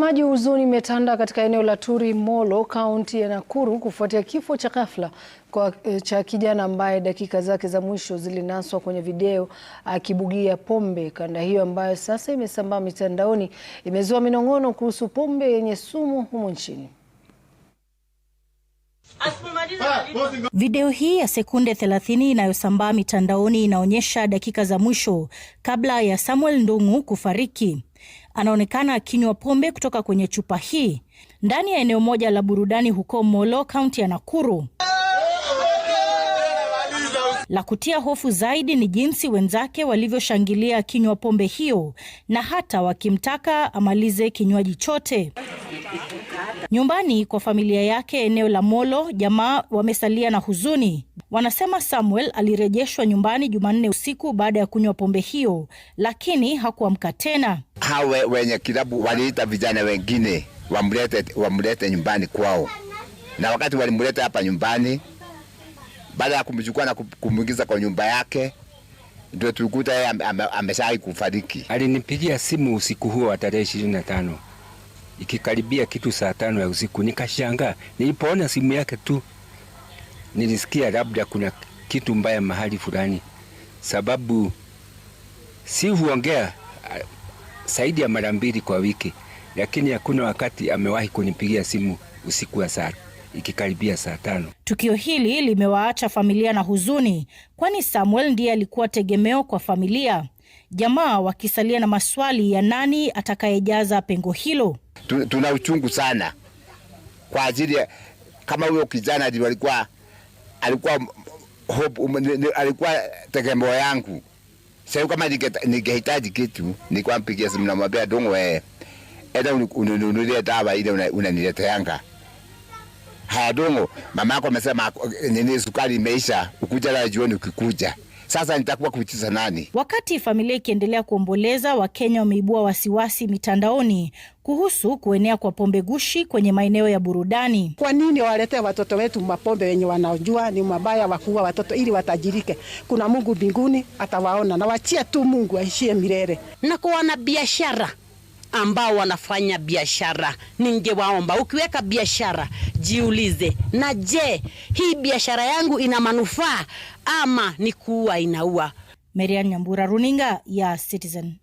Mtazamaji, huzuni imetanda katika eneo la Turi Molo, kaunti ya Nakuru kufuatia kifo cha ghafla cha kijana ambaye dakika zake za mwisho zilinaswa kwenye video akibugia pombe. Kanda hiyo ambayo sasa imesambaa mitandaoni imezua minong'ono kuhusu pombe yenye sumu humu nchini. Video hii ya sekunde 30 inayosambaa mitandaoni inaonyesha dakika za mwisho kabla ya Samuel Ndung'u kufariki. Anaonekana akinywa pombe kutoka kwenye chupa hii ndani ya eneo moja la burudani huko Molo, kaunti ya Nakuru. La kutia hofu zaidi ni jinsi wenzake walivyoshangilia akinywa pombe hiyo na hata wakimtaka amalize kinywaji chote. Nyumbani kwa familia yake eneo la Molo, jamaa wamesalia na huzuni. Wanasema Samuel alirejeshwa nyumbani Jumanne usiku baada ya kunywa pombe hiyo, lakini hakuamka tena. Hawe wenye kilabu waliita vijana wengine wamlete nyumbani kwao. Na wakati walimleta hapa nyumbani, baada ya kumchukua na kumuingiza kwa nyumba yake, ndio tulikuta yeye ameshawahi kufariki. Alinipigia simu usiku huo wa tarehe 25. Ikikaribia kitu saa 5 ya usiku nikashangaa. Nilipoona simu yake tu nilisikia labda kuna kitu mbaya mahali fulani, sababu si huongea zaidi ya mara 2 kwa wiki, lakini hakuna wakati amewahi kunipigia simu usiku wa saa ikikaribia saa 5. Tukio hili limewaacha familia na huzuni, kwani Samuel ndiye alikuwa tegemeo kwa familia. Jamaa wakisalia na maswali ya nani atakayejaza pengo hilo. Tuna uchungu sana kwa ajili kama huyo kijana alikuwa tegemeo yangu. Sasa kama ningehitaji kitu nilikuwa mpigia simu na mwambia Ndung'u, enda ununulie dawa ile unanileteanga. Haya Ndung'u, mama yako amesema nini, sukari imeisha, ukuja la jioni ukikuja. Sasa nitakuwa kuitiza nani? Wakati familia ikiendelea kuomboleza, Wakenya wameibua wasiwasi mitandaoni kuhusu kuenea kwa pombe gushi kwenye maeneo ya burudani. Kwa nini walete watoto wetu mapombe wenye wanaojua ni mabaya wakuwa watoto ili watajirike? Kuna Mungu mbinguni atawaona, na wachia tu Mungu aishie milele. Na kuona biashara ambao wanafanya biashara, ningewaomba ukiweka biashara jiulize, na je, hii biashara yangu ina manufaa ama ni kuua inaua? Marian Nyambura, runinga ya Citizen.